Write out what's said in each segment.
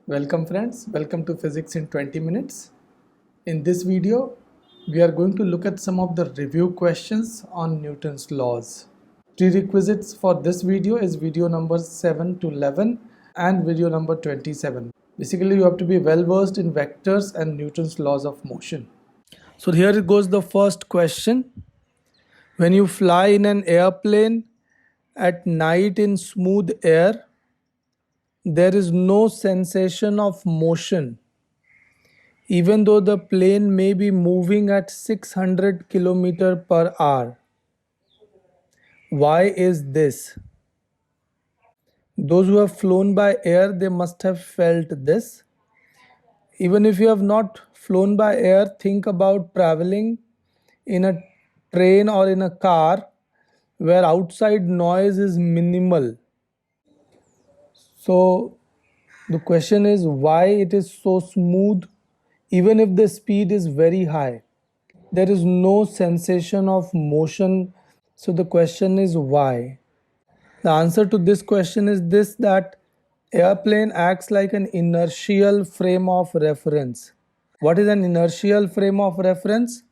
Welcome friends, welcome to Physics in 20 minutes. In this video, we are going to look at some of the review questions on Newton's laws. Prerequisites for this video is video number 7 to 11 and video number 27. Basically, you have to be well versed in vectors and Newton's laws of motion. So here it goes the first question. When you fly in an airplane at night in smooth air, there is no sensation of motion, even though the plane may be moving at 600 km per hour. Why is this? Those who have flown by air, they must have felt this. Even if you have not flown by air, think about traveling in a train or in a car where outside noise is minimal. So the question is why it is so smooth even if the speed is very high. There is no sensation of motion. So the question is why? The answer to this question is this, that airplane acts like an inertial frame of reference. What is an inertial frame of reference?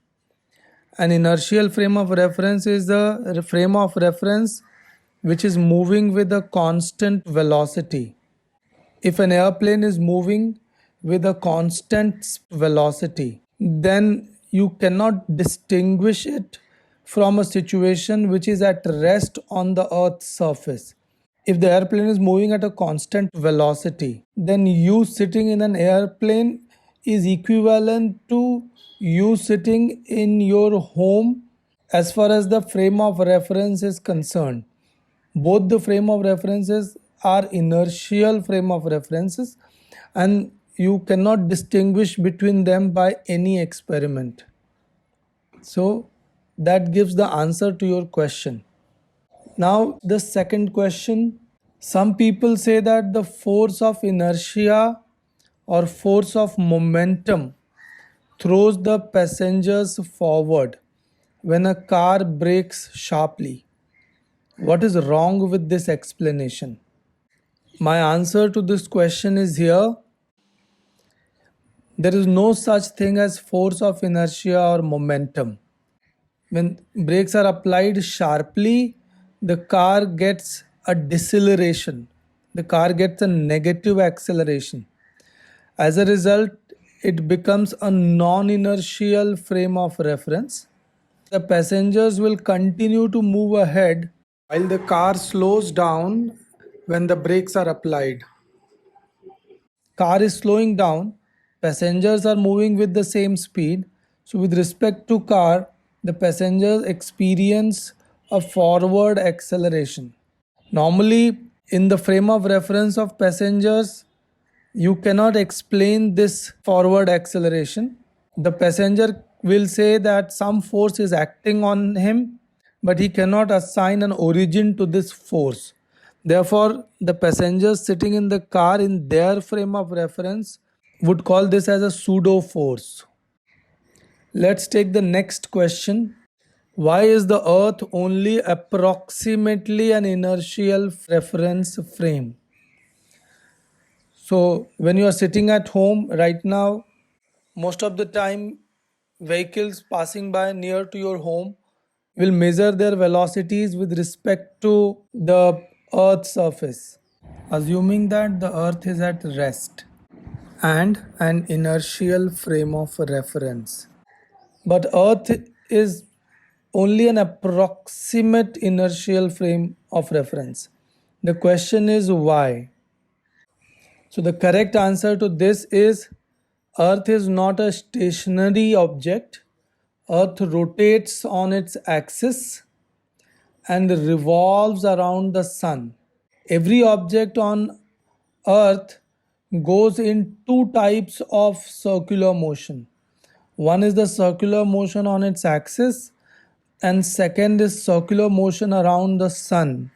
An inertial frame of reference is the frame of reference which is moving with a constant velocity. If an airplane is moving with a constant velocity, then you cannot distinguish it from a situation which is at rest on the Earth's surface. If the airplane is moving at a constant velocity, then you sitting in an airplane is equivalent to you sitting in your home as far as the frame of reference is concerned. Both the frame of references are inertial frame of references and you cannot distinguish between them by any experiment. So that gives the answer to your question. Now the second question, some people say that the force of inertia or force of momentum throws the passengers forward when a car brakes sharply. What is wrong with this explanation? My answer to this question is here. There is no such thing as force of inertia or momentum. When brakes are applied sharply, the car gets a deceleration. The car gets a negative acceleration. As a result, it becomes a non-inertial frame of reference. The passengers will continue to move ahead while the car slows down when the brakes are applied. Car is slowing down, passengers are moving with the same speed. So with respect to car, the passengers experience a forward acceleration. Normally, in the frame of reference of passengers, you cannot explain this forward acceleration. The passenger will say that some force is acting on him, but he cannot assign an origin to this force. Therefore, the passengers sitting in the car in their frame of reference would call this as a pseudo force. Let's take the next question. Why is the earth only approximately an inertial reference frame? So when you are sitting at home right now, most of the time vehicles passing by near to your home will measure their velocities with respect to the earth's surface, assuming that the earth is at rest and an inertial frame of reference. But earth is only an approximate inertial frame of reference. The question is why? So the correct answer to this is earth is not a stationary object. Earth rotates on its axis and revolves around the sun. Every object on earth goes in two types of circular motion. One is the circular motion on its axis and second is circular motion around the sun.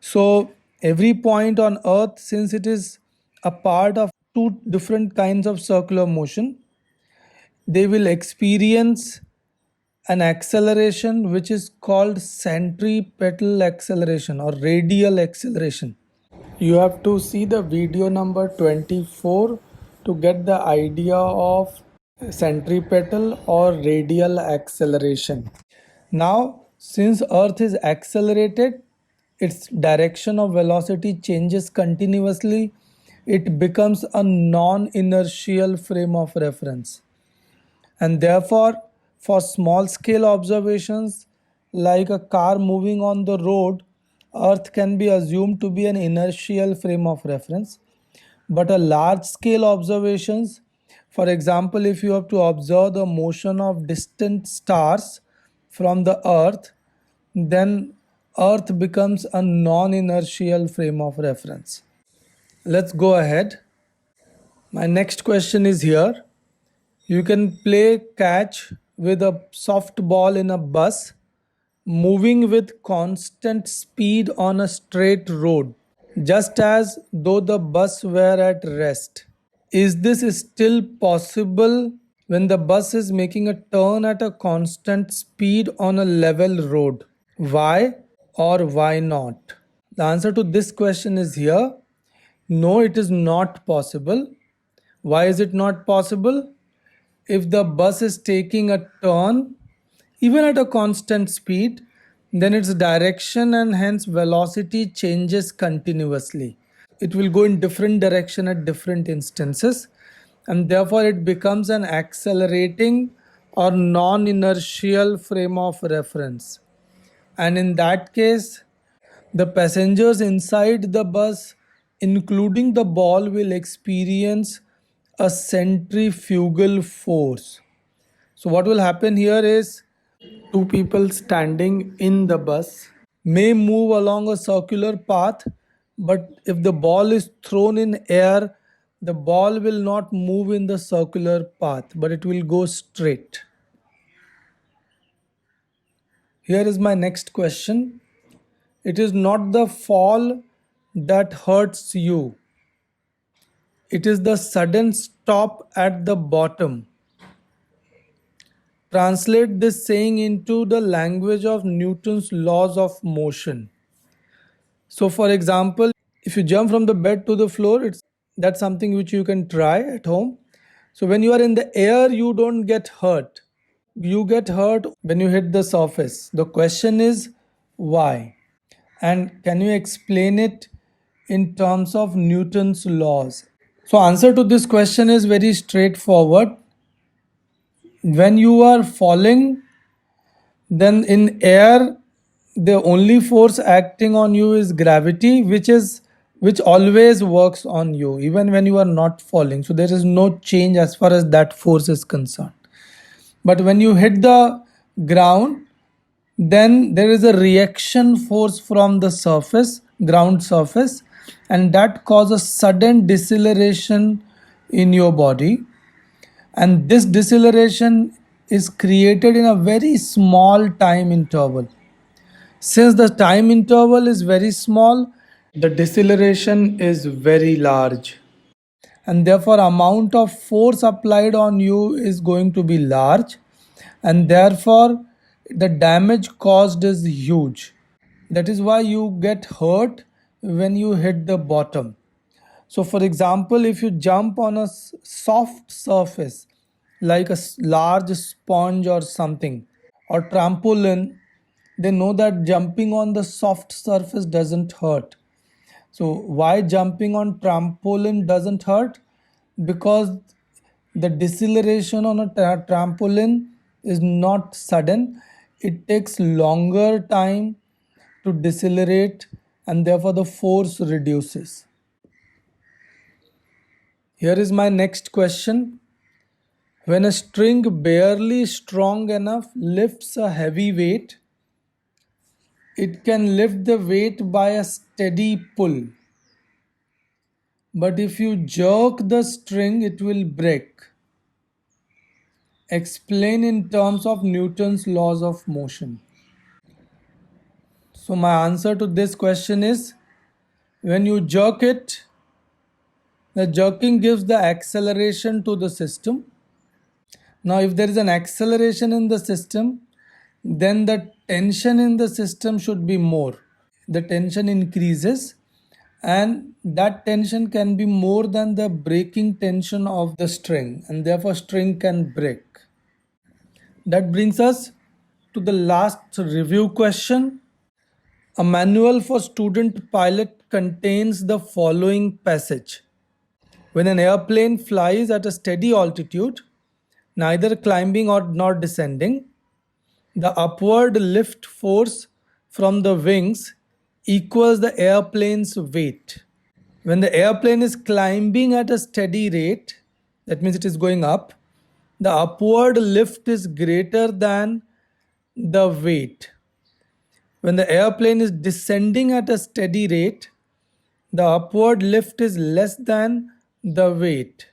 So every point on earth, since it is a part of two different kinds of circular motion, they will experience an acceleration which is called centripetal acceleration or radial acceleration. You have to see the video number 24 to get the idea of centripetal or radial acceleration. Now, since Earth is accelerated, its direction of velocity changes continuously. It becomes a non inertial frame of reference. And therefore, for small scale observations like a car moving on the road, Earth can be assumed to be an inertial frame of reference. But a large scale observations, for example, if you have to observe the motion of distant stars from the Earth, then Earth becomes a non inertial frame of reference. Let's go ahead. My next question is here. You can play catch with a soft ball in a bus moving with constant speed on a straight road, just as though the bus were at rest. Is this still possible when the bus is making a turn at a constant speed on a level road? Why or why not? The answer to this question is here. No, it is not possible. Why is it not possible? If the bus is taking a turn, even at a constant speed, then its direction and hence velocity changes continuously. It will go in different direction at different instances, and therefore it becomes an accelerating or non-inertial frame of reference. And in that case, the passengers inside the bus, including the ball, will experience a centrifugal force. So, what will happen here is two people standing in the bus may move along a circular path, but if the ball is thrown in air, the ball will not move in the circular path, but it will go straight. Here is my next question. It is not the fall that hurts you, it is the sudden stop at the bottom. Translate this saying into the language of Newton's laws of motion. So, for example, if you jump from the bed to the floor, that's something which you can try at home. So, when you are in the air, you don't get hurt. You get hurt when you hit the surface. The question is why? And can you explain it in terms of Newton's laws? So, answer to this question is very straightforward. When you are falling, then in air, the only force acting on you is gravity, which always works on you even when you are not falling. So there is no change as far as that force is concerned. But when you hit the ground, then there is a reaction force from the surface, ground surface, and that causes sudden deceleration in your body. And this deceleration is created in a very small time interval. Since the time interval is very small, the deceleration is very large, and therefore amount of force applied on you is going to be large, and therefore the damage caused is huge. That is why you get hurt when you hit the bottom. So, for example, if you jump on a soft surface like a large sponge or something, or trampoline, they know that jumping on the soft surface doesn't hurt. So, why jumping on trampoline doesn't hurt? Because the deceleration on a trampoline is not sudden, it takes longer time to decelerate, and therefore the force reduces. Here is my next question. When a string barely strong enough lifts a heavy weight, it can lift the weight by a steady pull. But if you jerk the string, it will break. Explain in terms of Newton's laws of motion. So, my answer to this question is when you jerk it, the jerking gives the acceleration to the system. Now, if there is an acceleration in the system, then the tension in the system should be more. The tension increases, and that tension can be more than the breaking tension of the string, and therefore string can break. That brings us to the last review question. A manual for student pilot contains the following passage. When an airplane flies at a steady altitude, neither climbing or nor descending, the upward lift force from the wings equals the airplane's weight. When the airplane is climbing at a steady rate, that means it is going up, the upward lift is greater than the weight. When the airplane is descending at a steady rate, the upward lift is less than the weight.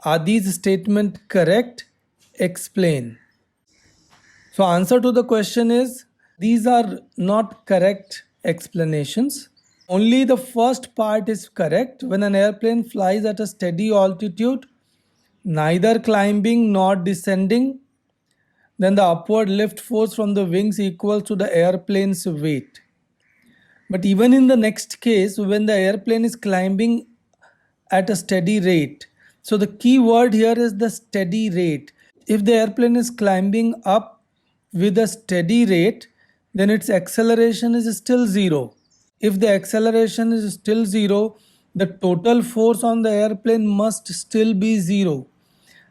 Are these statements correct? Explain. So answer to the question is these are not correct explanations. Only the first part is correct. When an airplane flies at a steady altitude, neither climbing nor descending, then the upward lift force from the wings equals to the airplane's weight. But even in the next case, when the airplane is climbing at a steady rate, so the key word here is the steady rate. If the airplane is climbing up with a steady rate, then its acceleration is still zero. If the acceleration is still zero, the total force on the airplane must still be zero,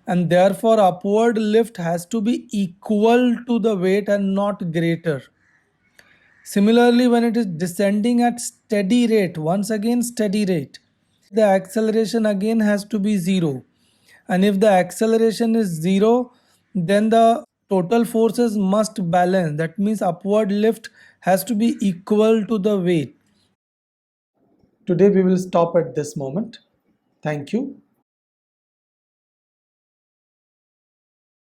and therefore upward lift has to be equal to the weight and not greater. Similarly, when it is descending at steady rate, once again steady rate, the acceleration again has to be zero. And if the acceleration is zero, then the total forces must balance. That means upward lift has to be equal to the weight. Today we will stop at this moment. Thank you.